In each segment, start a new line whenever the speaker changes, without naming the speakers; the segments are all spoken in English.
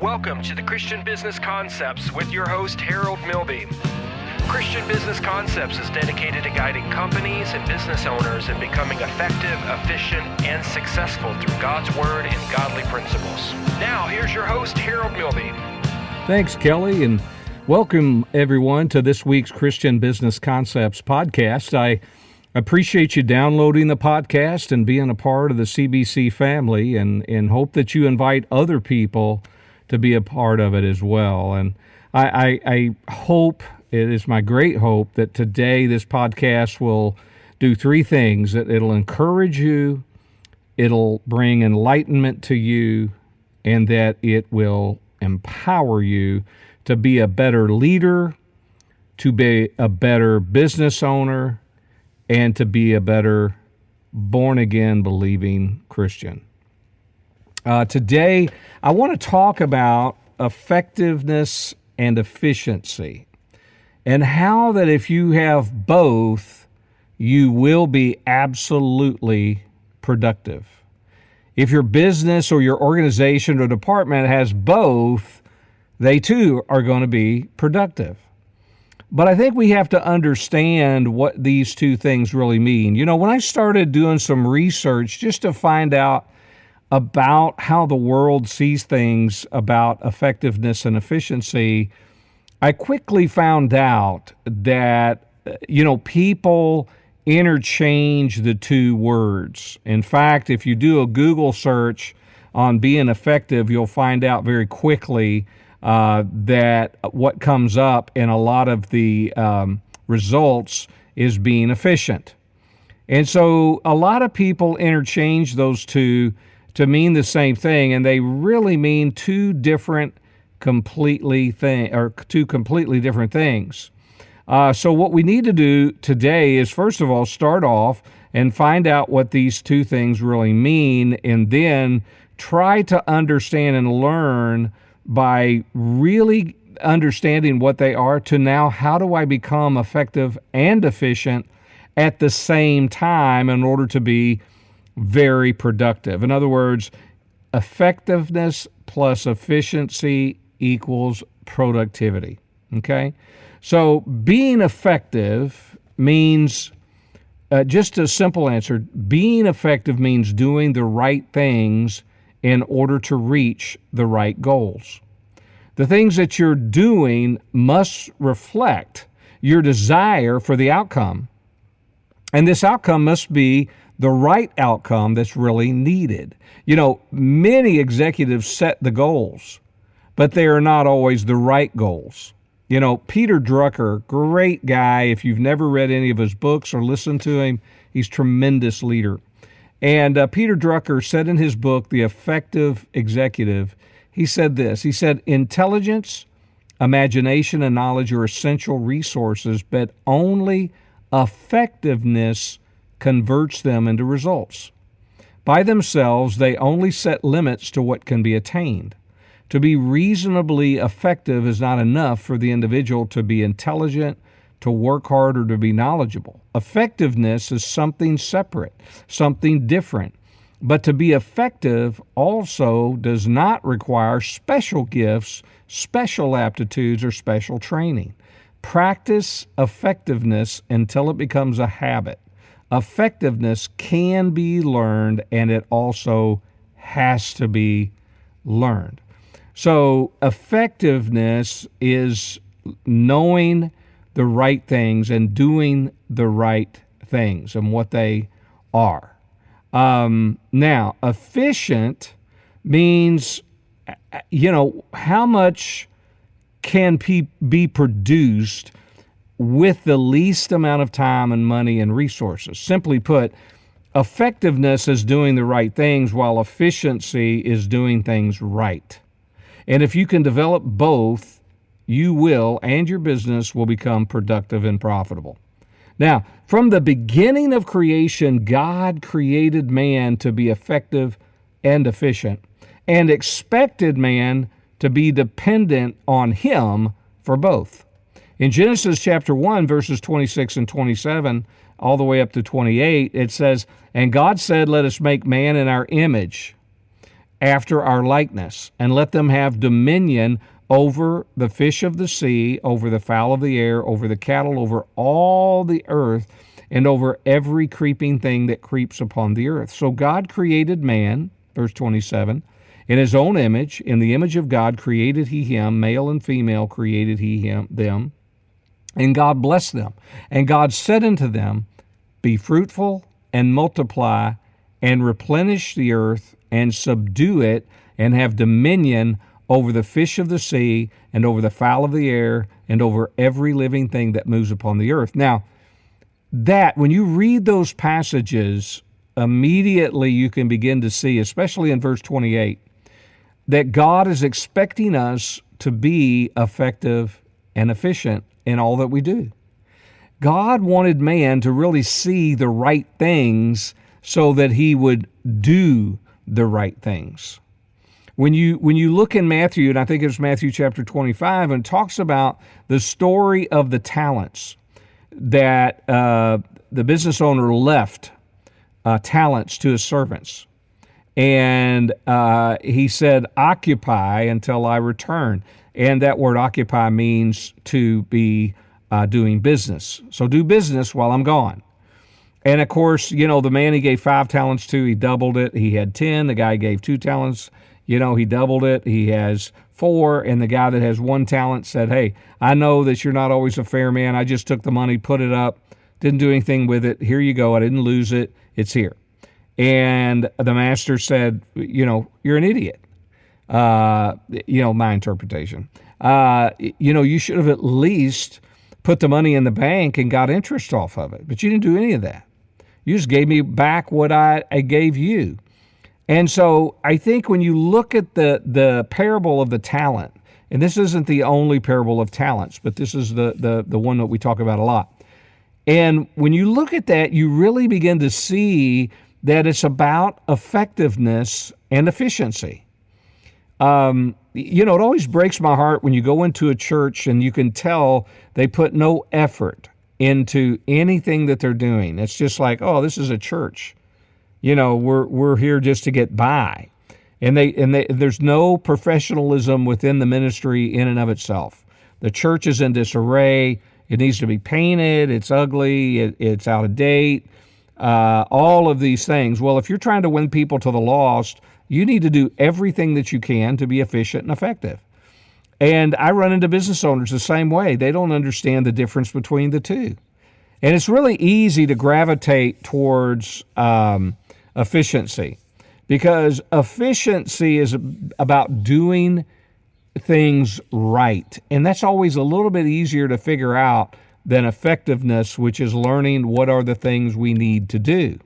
Welcome to the Christian Business Concepts with your host, Harold Milby. Christian Business Concepts is dedicated to guiding companies and business owners in becoming effective, efficient, and successful through God's Word and godly principles. Now, here's your host, Harold Milby.
Thanks, Kelly, and welcome everyone to this week's Christian Business Concepts podcast. I appreciate you downloading the podcast and being a part of the CBC family, and hope that you invite other people to be a part of it as well. And I hope, it is my great hope, that today this podcast will do three things. That it'll encourage you, it'll bring enlightenment to you, and that it will empower you to be a better leader, to be a better business owner, and to be a better born-again believing Christian. Today, I want to talk about effectiveness and efficiency, and how that if you have both, you will be absolutely productive. If your business or your organization or department has both, they too are going to be productive. But I think we have to understand what these two things really mean. You know, when I started doing some research just to find out about how the world sees things about effectiveness and efficiency, I quickly found out that, people interchange the two words. In fact, if you do a Google search on being effective, you'll find out very quickly that what comes up in a lot of the results is being efficient. And so a lot of people interchange those two to mean the same thing, and they really mean two completely different things. So what we need to do today is, first of all, start off and find out what these two things really mean, and then try to understand and learn by really understanding what they are to now, how do I become effective and efficient at the same time in order to be very productive? In other words, effectiveness plus efficiency equals productivity. Okay? So being effective means, just a simple answer, being effective means doing the right things in order to reach the right goals. The things that you're doing must reflect your desire for the outcome. And this outcome must be the right outcome that's really needed. You know, many executives set the goals, but they are not always the right goals. You know, Peter Drucker, great guy. If you've never read any of his books or listened to him, he's a tremendous leader. And Peter Drucker said in his book, The Effective Executive, he said this. He said, intelligence, imagination, and knowledge are essential resources, but only effectiveness converts them into results. By themselves, they only set limits to what can be attained. To be reasonably effective is not enough for the individual to be intelligent, to work hard, or to be knowledgeable. Effectiveness is something separate, something different. But to be effective also does not require special gifts, special aptitudes, or special training. Practice effectiveness until it becomes a habit. Effectiveness can be learned, and it also has to be learned. So effectiveness is knowing the right things and doing the right things and what they are. Now, efficient means, how much can be produced with the least amount of time and money and resources. Simply put, effectiveness is doing the right things, while efficiency is doing things right. And if you can develop both, you will, and your business will become productive and profitable. Now, from the beginning of creation, God created man to be effective and efficient, and expected man to be dependent on him for both. In Genesis chapter 1, verses 26 and 27, all the way up to 28, it says, "And God said, let us make man in our image, after our likeness, and let them have dominion over the fish of the sea, over the fowl of the air, over the cattle, over all the earth, and over every creeping thing that creeps upon the earth. So God created man, verse 27, in his own image. In the image of God created he him, male and female created he them. And God blessed them. And God said unto them, be fruitful and multiply and replenish the earth and subdue it and have dominion over the fish of the sea and over the fowl of the air and over every living thing that moves upon the earth. Now, that when you read those passages, immediately you can begin to see, especially in verse 28, that God is expecting us to be effective and efficient in all that we do. God wanted man to really see the right things so that he would do the right things. When you look in Matthew, and I think it's Matthew chapter 25, and it talks about the story of the talents, that the business owner left talents to his servants. And he said, occupy until I return. And that word occupy means to be doing business. So do business while I'm gone. And of course, the man he gave 5 talents to, he doubled it. He had 10. The guy gave 2 talents, he doubled it. He has 4. And the guy that has 1 talent said, hey, I know that you're not always a fair man. I just took the money, put it up, didn't do anything with it. Here you go. I didn't lose it. It's here. And the master said, you're an idiot. My interpretation. You should have at least put the money in the bank and got interest off of it. But you didn't do any of that. You just gave me back what I gave you. And so I think when you look at the parable of the talent, and this isn't the only parable of talents, but this is the one that we talk about a lot. And when you look at that, you really begin to see that it's about effectiveness and efficiency. It always breaks my heart when you go into a church and you can tell they put no effort into anything that they're doing. It's just like, oh, this is a church. We're here just to get by. And there's no professionalism within the ministry in and of itself. The church is in disarray. It needs to be painted. It's ugly. It's out of date. All of these things. Well, if you're trying to win people to the lost, you need to do everything that you can to be efficient and effective. And I run into business owners the same way. They don't understand the difference between the two. And it's really easy to gravitate towards efficiency, because efficiency is about doing things right. And that's always a little bit easier to figure out than effectiveness, which is learning what are the things we need to do.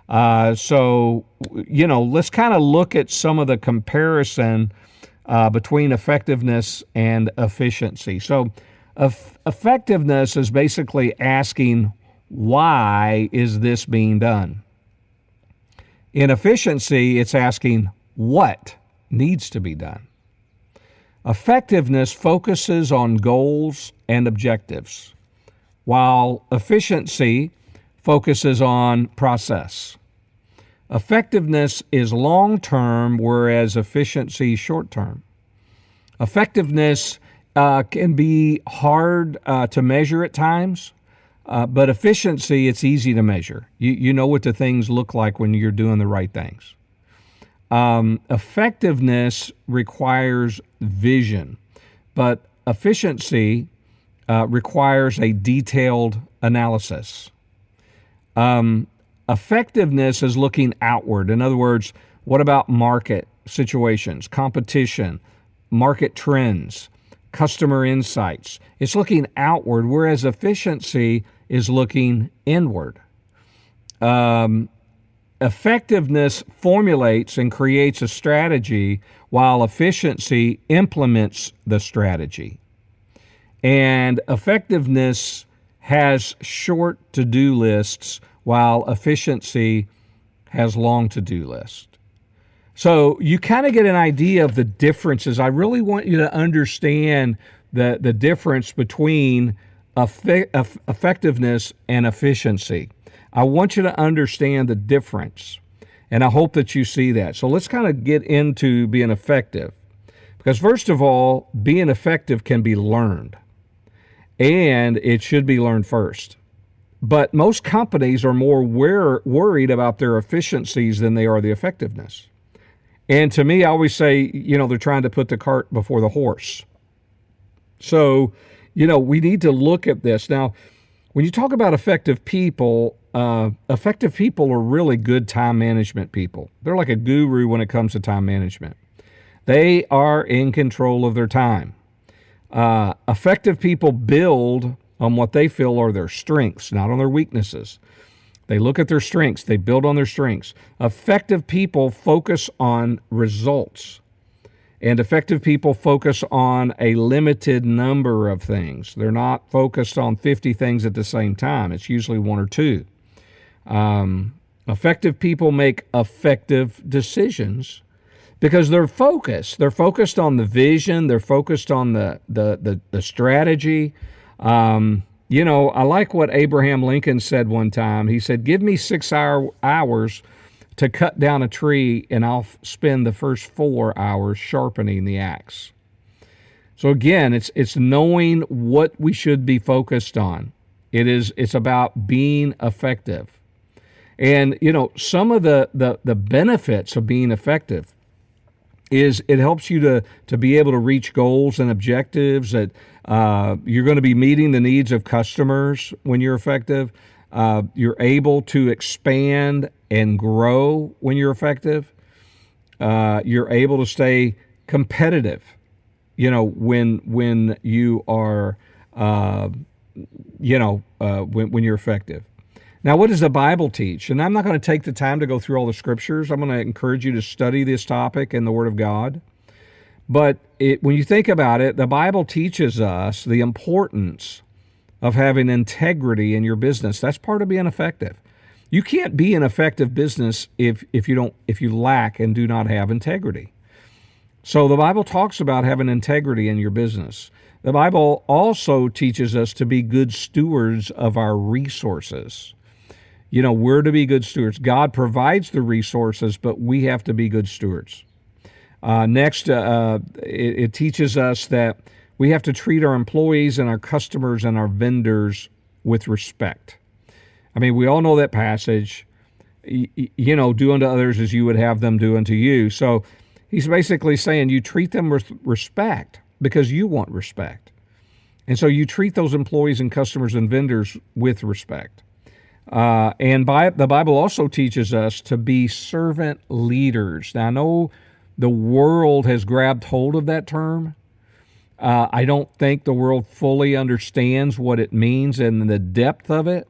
So let's kind of look at some of the comparison between effectiveness and efficiency. So effectiveness is basically asking, why is this being done? In efficiency, it's asking, what needs to be done? Effectiveness focuses on goals and objectives, while efficiency focuses on process. Effectiveness is long-term, whereas efficiency is short-term. Effectiveness can be hard to measure at times, but efficiency, it's easy to measure. You know what the things look like when you're doing the right things. Effectiveness requires vision, but efficiency requires a detailed analysis. Effectiveness is looking outward. In other words, what about market situations, competition, market trends, customer insights? It's looking outward, whereas efficiency is looking inward. Effectiveness formulates and creates a strategy, while efficiency implements the strategy. And effectiveness has short to-do lists, while efficiency has long to-do lists. So you kind of get an idea of the differences. I really want you to understand the difference between effectiveness and efficiency. I want you to understand the difference. And I hope that you see that. So let's kind of get into being effective. Because first of all, being effective can be learned. And it should be learned first. But most companies are more worried about their efficiencies than they are the effectiveness. And to me, I always say, they're trying to put the cart before the horse. So, we need to look at this. Now, when you talk about effective people are really good time management people. They're like a guru when it comes to time management. They are in control of their time. Effective people build on what they feel are their strengths, not on their weaknesses. They look at their strengths. They build on their strengths. Effective people focus on results. And effective people focus on a limited number of things. They're not focused on 50 things at the same time. It's usually one or two. Effective people make effective decisions because they're focused. They're focused on the vision. They're focused on the strategy. I like what Abraham Lincoln said one time. He said, give me 6 hours to cut down a tree, and I'll spend the first 4 hours sharpening the axe. So again, it's knowing what we should be focused on. It's about being effective. And, some of the benefits of being effective is it helps you to be able to reach goals and objectives that you're going to be meeting the needs of customers when you're effective. You're able to expand and grow when you're effective. You're able to stay competitive, when you are, when you're effective. Now, what does the Bible teach? And I'm not going to take the time to go through all the scriptures. I'm going to encourage you to study this topic in the Word of God. But when you think about it, the Bible teaches us the importance of having integrity in your business. That's part of being effective. You can't be an effective business if you lack and do not have integrity. So the Bible talks about having integrity in your business. The Bible also teaches us to be good stewards of our resources. We're to be good stewards. God provides the resources, but we have to be good stewards. Next, it teaches us that we have to treat our employees and our customers and our vendors with respect. I mean, we all know that passage, do unto others as you would have them do unto you. So he's basically saying you treat them with respect because you want respect. And so you treat those employees and customers and vendors with respect. The Bible also teaches us to be servant leaders. Now, I know the world has grabbed hold of that term. I don't think the world fully understands what it means and the depth of it.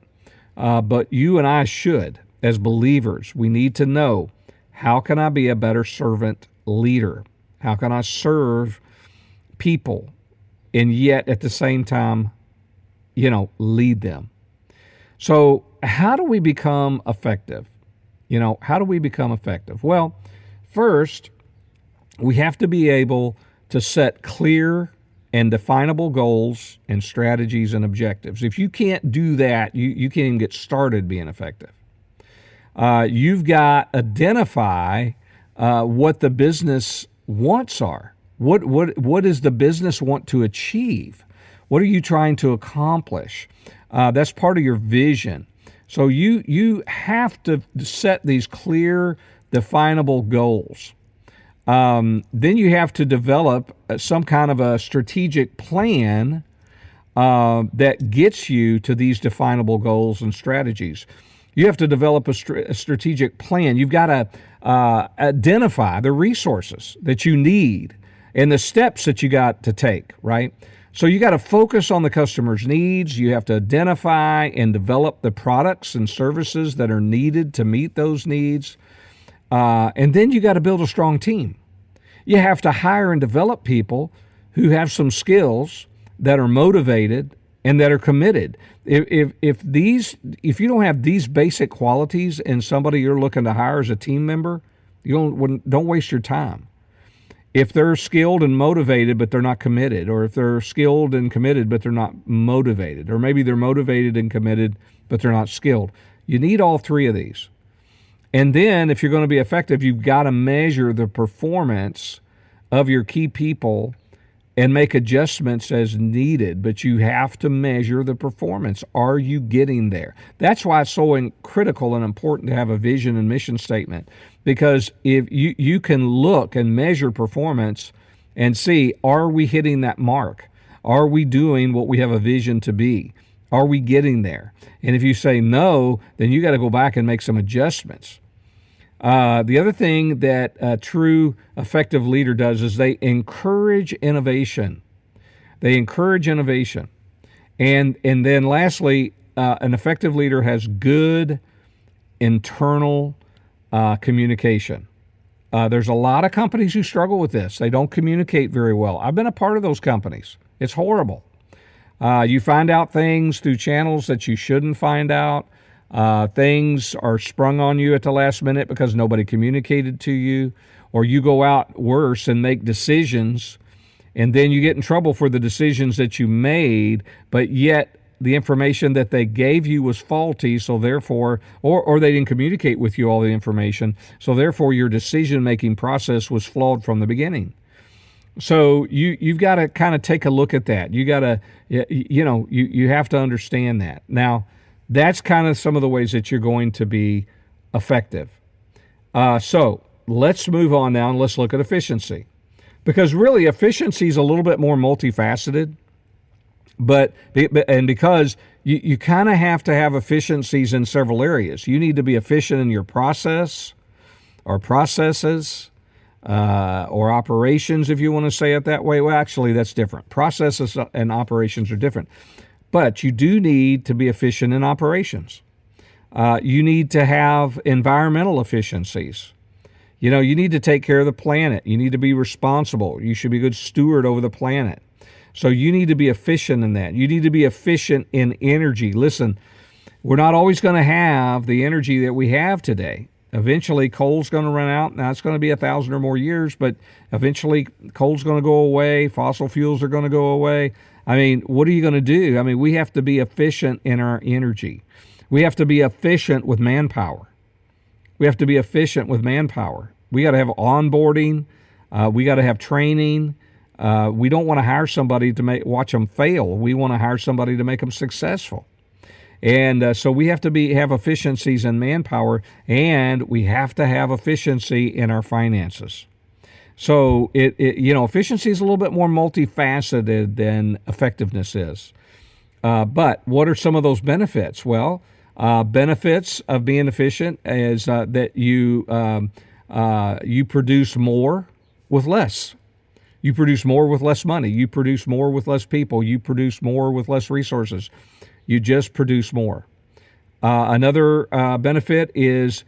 But you and I should, as believers, we need to know, how can I be a better servant leader? How can I serve people and yet at the same time, lead them? So how do we become effective? How do we become effective? Well, first, we have to be able to set clear and definable goals and strategies and objectives. If you can't do that, you can't even get started being effective. You've got to identify what the business wants are. What does the business want to achieve? What are you trying to accomplish? That's part of your vision. So you have to set these clear, definable goals. Then you have to develop some kind of a strategic plan that gets you to these definable goals and strategies. You have to develop a strategic plan. You've got to identify the resources that you need and the steps that you got to take, right? So you got to focus on the customer's needs. You have to identify and develop the products and services that are needed to meet those needs. And then you got to build a strong team. You have to hire and develop people who have some skills, that are motivated, and that are committed. If you don't have these basic qualities in somebody you're looking to hire as a team member, don't waste your time. If they're skilled and motivated but they're not committed, or if they're skilled and committed but they're not motivated, or maybe they're motivated and committed but they're not skilled, you need all three of these. And then if you're going to be effective, you've got to measure the performance of your key people and make adjustments as needed, but you have to measure the performance. Are you getting there? That's why it's so critical and important to have a vision and mission statement, because if you can look and measure performance and see, are we hitting that mark? Are we doing what we have a vision to be? Are we getting there? And if you say no, then you got to go back and make some adjustments. The other thing that a true effective leader does is they encourage innovation. They encourage innovation. And then lastly, an effective leader has good internal communication. There's a lot of companies who struggle with this. They don't communicate very well. I've been a part of those companies. It's horrible. You find out things through channels that you shouldn't find out. Things are sprung on you at the last minute because nobody communicated to you, or you go out worse and make decisions, and then you get in trouble for the decisions that you made, but yet the information that they gave you was faulty, so therefore, or they didn't communicate with you all the information, so therefore your decision-making process was flawed from the beginning. So you've got to kind of take a look at that. You got to, you have to understand that. Now, that's kind of some of the ways that you're going to be effective. So let's move on now and let's look at efficiency. Because really, efficiency is a little bit more multifaceted. And because you kind of have to have efficiencies in several areas. You need to be efficient in your process or processes or operations, if you want to say it that way. Well, actually, that's different. Processes and operations are different. But you do need to be efficient in operations. You need to have environmental efficiencies. You need to take care of the planet. You need to be responsible. You should be a good steward over the planet. So you need to be efficient in that. You need to be efficient in energy. Listen, we're not always going to have the energy that we have today. Eventually, coal's going to run out. Now, it's going to be 1,000 or more years, but eventually coal's going to go away. Fossil fuels are going to go away. I mean, what are you going to do? I mean, we have to be efficient in our energy. We have to be efficient with manpower. We have to be efficient with manpower. We got to have onboarding. We got to have training. We don't want to hire somebody to watch them fail. We want to hire somebody to make them successful. And so we have to have efficiencies in manpower, and we have to have efficiency in our finances. So efficiency is a little bit more multifaceted than effectiveness is. But what are some of those benefits? Well, benefits of being efficient is that you produce more with less. You produce more with less money. You produce more with less people. You produce more with less resources. You just produce more. Another benefit is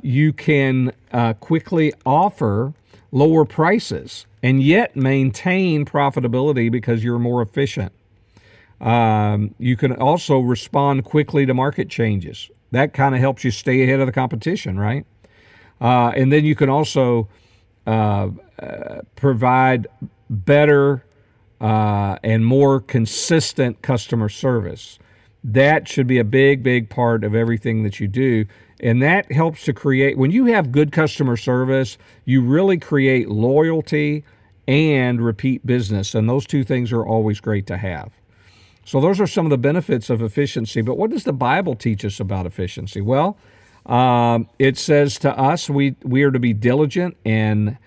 you can quickly offer lower prices and yet maintain profitability because you're more efficient. You can also respond quickly to market changes. That kind of helps you stay ahead of the competition, right? And then you can also provide better and more consistent customer service. That should be a big, big part of everything that you do. And that helps to create, when you have good customer service, you really create loyalty and repeat business. And those two things are always great to have. So those are some of the benefits of efficiency. But what does the Bible teach us about efficiency? Well, it says to us we are to be diligent and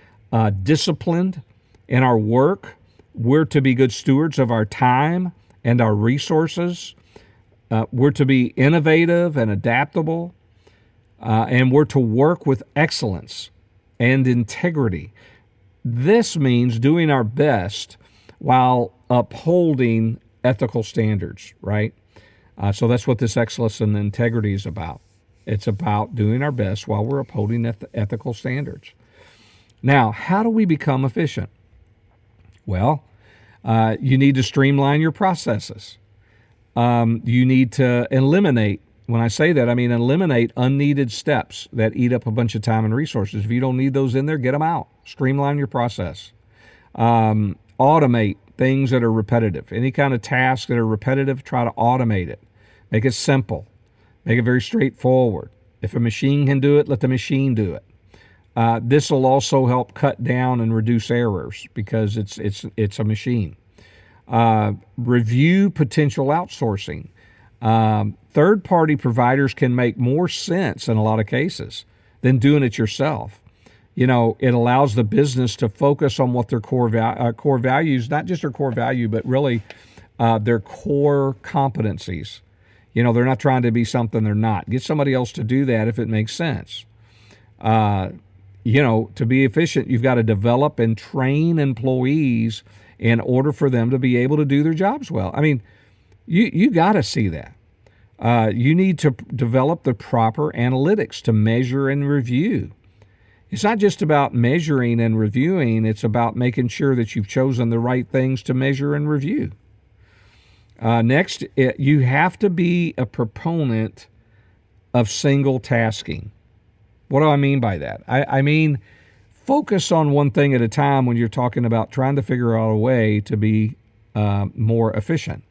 disciplined in our work. We're to be good stewards of our time and our resources. We're to be innovative and adaptable. And we're to work with excellence and integrity. This means doing our best while upholding ethical standards, right? So that's what this excellence and integrity is about. It's about doing our best while we're upholding ethical standards. Now, how do we become efficient? Well, you need to streamline your processes. You need to eliminate, when I say that, I mean eliminate unneeded steps that eat up a bunch of time and resources. If you don't need those in there, get them out. Streamline your process. Automate things that are repetitive. Any kind of tasks that are repetitive, try to automate it. Make it simple. Make it very straightforward. If a machine can do it, let the machine do it. This will also help cut down and reduce errors because it's a machine. Review potential outsourcing. Third-party providers can make more sense in a lot of cases than doing it yourself. It allows the business to focus on what their core values, not just their core value, but really their core competencies. They're not trying to be something they're not. Get somebody else to do that if it makes sense. To be efficient, you've got to develop and train employees in order for them to be able to do their jobs well. I mean, you got to see that. You need to develop the proper analytics to measure and review. It's not just about measuring and reviewing. It's about making sure that you've chosen the right things to measure and review. Next, you have to be a proponent of single tasking. What do I mean by that? I mean, focus on one thing at a time when you're talking about trying to figure out a way to be more efficient.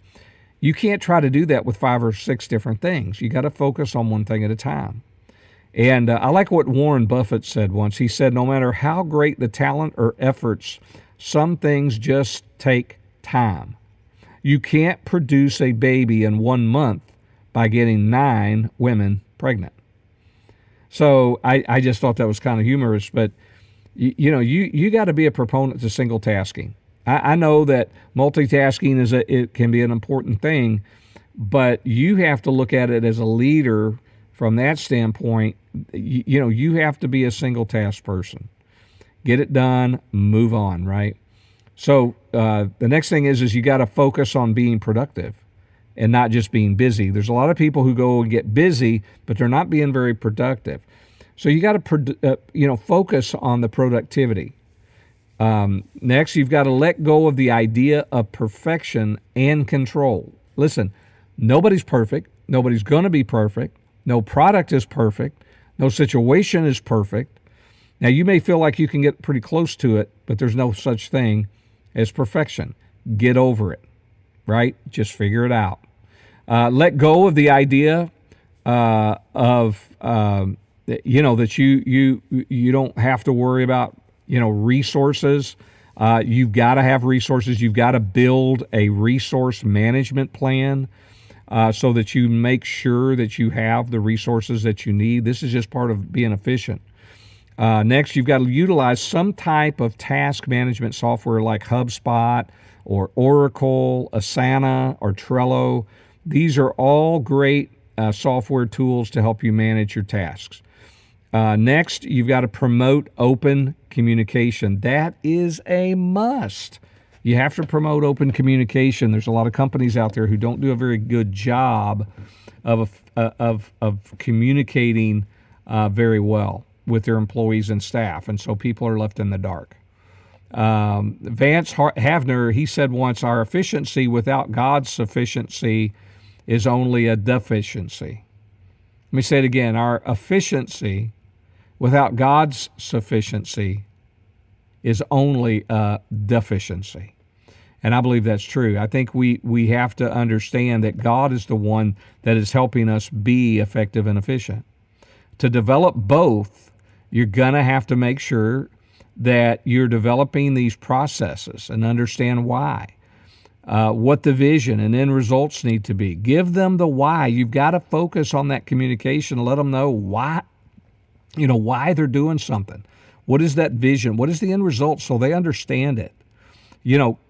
You can't try to do that with 5 or 6 different things. You got to focus on one thing at a time. And I like what Warren Buffett said once. He said, no matter how great the talent or efforts, some things just take time. You can't produce a baby in 1 month by getting 9 women pregnant. So I just thought that was kind of humorous, but you got to be a proponent to single tasking. I know that multitasking it can be an important thing, but you have to look at it as a leader from that standpoint. You have to be a single task person. Get it done, move on, right? So the next thing is you got to focus on being productive and not just being busy. There's a lot of people who go and get busy, but they're not being very productive. So you got to focus on the productivity. Next, you've got to let go of the idea of perfection and control. Listen, nobody's perfect. Nobody's going to be perfect. No product is perfect. No situation is perfect. Now, you may feel like you can get pretty close to it, but there's no such thing as perfection. Get over it, right? Just figure it out. Let go of the idea that you don't have to worry about resources. You've got to have resources. You've got to build a resource management plan so that you make sure that you have the resources that you need. This is just part of being efficient. Next, you've got to utilize some type of task management software like HubSpot or Oracle, Asana, or Trello. These are all great software tools to help you manage your tasks. Next, you've got to promote open communication. That is a must. You have to promote open communication. There's a lot of companies out there who don't do a very good job of communicating very well with their employees and staff, and so people are left in the dark. Vance Havner, he said once, our efficiency without God's sufficiency is only a deficiency. Let me say it again. Our efficiency without God's sufficiency is only a deficiency. And I believe that's true. I think we have to understand that God is the one that is helping us be effective and efficient. To develop both, you're going to have to make sure that you're developing these processes and understand why. What the vision and end results need to be. Give them the why. You've got to focus on that communication and let them know why they're doing something. What is that vision? What is the end result so they understand it?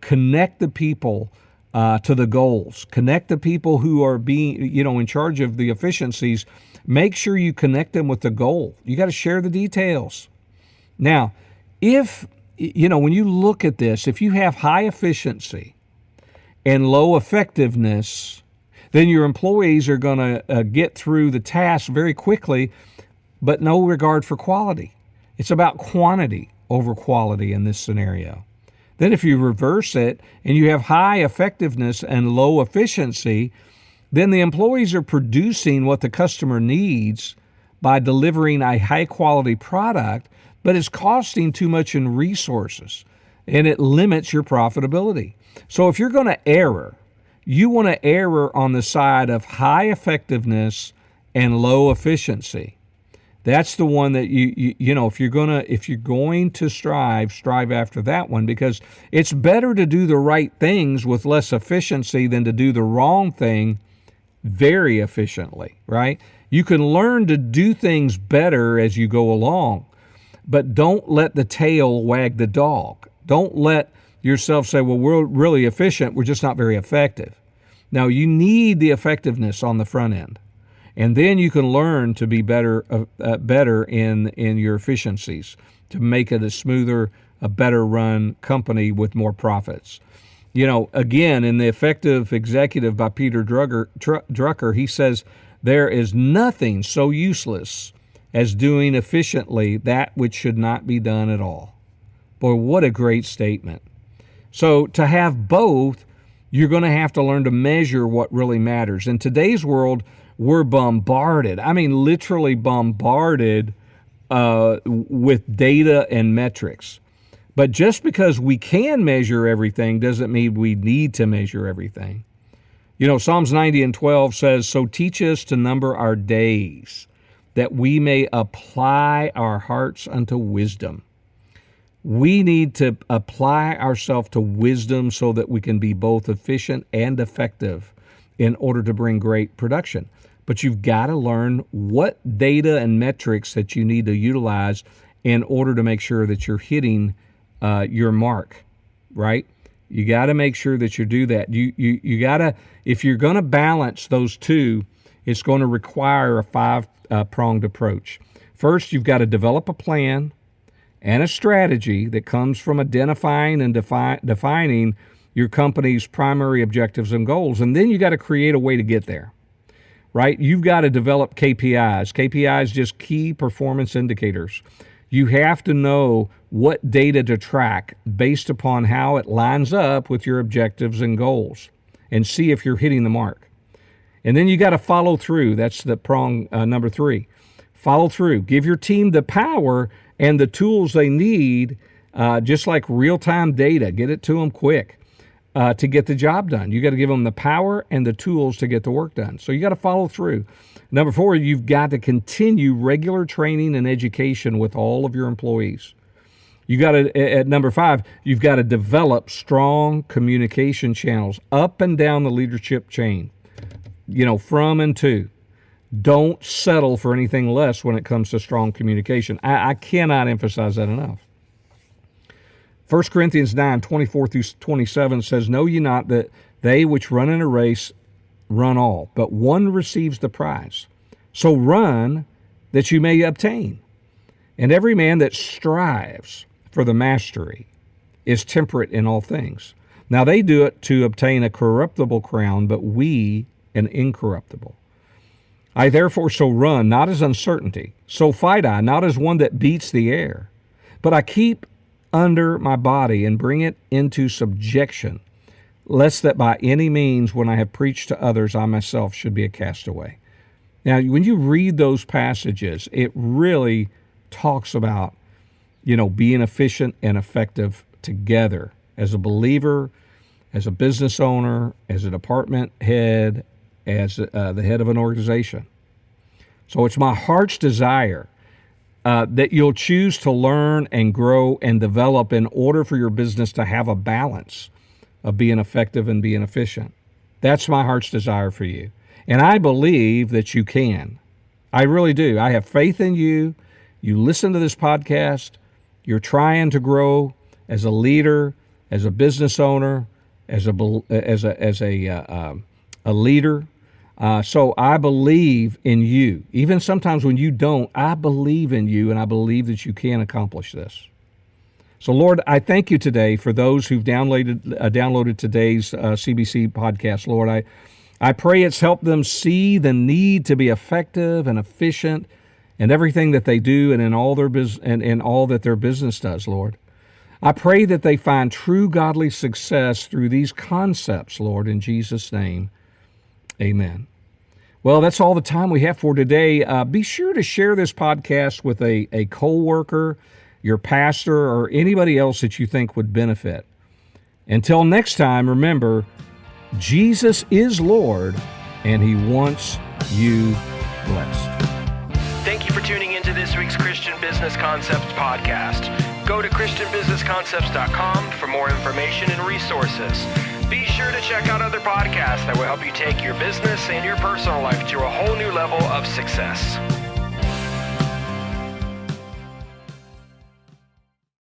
Connect the people to the goals. Connect the people who are being, in charge of the efficiencies. Make sure you connect them with the goal. You got to share the details. Now, if, when you look at this, if you have high efficiency and low effectiveness, then your employees are going to get through the task very quickly, but no regard for quality. It's about quantity over quality in this scenario. Then if you reverse it and you have high effectiveness and low efficiency, then the employees are producing what the customer needs by delivering a high-quality product, but it's costing too much in resources, and it limits your profitability. So if you're going to err, you want to err on the side of high effectiveness and low efficiency. That's the one that if you're going to strive after that one, because it's better to do the right things with less efficiency than to do the wrong thing very efficiently, right? You can learn to do things better as you go along, but don't let the tail wag the dog. Don't let yourself say, well, we're really efficient, we're just not very effective. Now, you need the effectiveness on the front end. And then you can learn to be better in your efficiencies, to make it a smoother, a better run company with more profits. Again, in The Effective Executive by Peter Drucker, he says, there is nothing so useless as doing efficiently that which should not be done at all. Boy, what a great statement. So to have both, you're going to have to learn to measure what really matters. In today's world, we're bombarded. I mean, literally bombarded with data and metrics. But just because we can measure everything doesn't mean we need to measure everything. Psalms 90:12 says, so teach us to number our days, that we may apply our hearts unto wisdom. We need to apply ourselves to wisdom so that we can be both efficient and effective in order to bring great production. But you've got to learn what data and metrics that you need to utilize in order to make sure that you're hitting your mark, right? You got to make sure that you do that. You got to, if you're going to balance those two, it's going to require a five-pronged approach. First, you've got to develop a plan and a strategy that comes from identifying and defining your company's primary objectives and goals. And then you got to create a way to get there. Right? You've got to develop KPIs. KPIs, just key performance indicators. You have to know what data to track based upon how it lines up with your objectives and goals, and see if you're hitting the mark. And then you got to follow through. That's the prong number 3. Follow through. Give your team the power and the tools they need, just like real-time data. Get it to them quick. To get the job done. You got to give them the power and the tools to get the work done. So you got to follow through. Number 4, you've got to continue regular training and education with all of your employees. You got to, at number 5, you've got to develop strong communication channels up and down the leadership chain, from and to. Don't settle for anything less when it comes to strong communication. I cannot emphasize that enough. 1 Corinthians 9:24-27 says, know ye not that they which run in a race run all, but one receives the prize. So run that you may obtain. And every man that strives for the mastery is temperate in all things. Now they do it to obtain a corruptible crown, but we an incorruptible. I therefore so run, not as uncertainty. So fight I, not as one that beats the air. But I keep under my body and bring it into subjection, lest that by any means, when I have preached to others, I myself should be a castaway. Now, when you read those passages, it really talks about, being efficient and effective together as a believer, as a business owner, as a department head, as the head of an organization. So it's my heart's desire that you'll choose to learn and grow and develop in order for your business to have a balance of being effective and being efficient. That's my heart's desire for you. And I believe that you can. I really do. I have faith in you. You listen to this podcast. You're trying to grow as a leader, as a business owner, as a leader. So I believe in you. Even sometimes when you don't, I believe in you, and I believe that you can accomplish this. So, Lord, I thank you today for those who've downloaded today's CBC podcast. Lord, I pray it's helped them see the need to be effective and efficient in everything that they do and in all that their business does, Lord. I pray that they find true godly success through these concepts, Lord, in Jesus' name. Amen. Well, that's all the time we have for today. Be sure to share this podcast with a co-worker, your pastor, or anybody else that you think would benefit. Until next time, remember, Jesus is Lord, and He wants you blessed.
Thank you for tuning into this this week's Christian Business Concepts podcast. Go to ChristianBusinessConcepts.com for more information and resources. Be sure to check out other podcasts that will help you take your business and your personal life to a whole new level of success.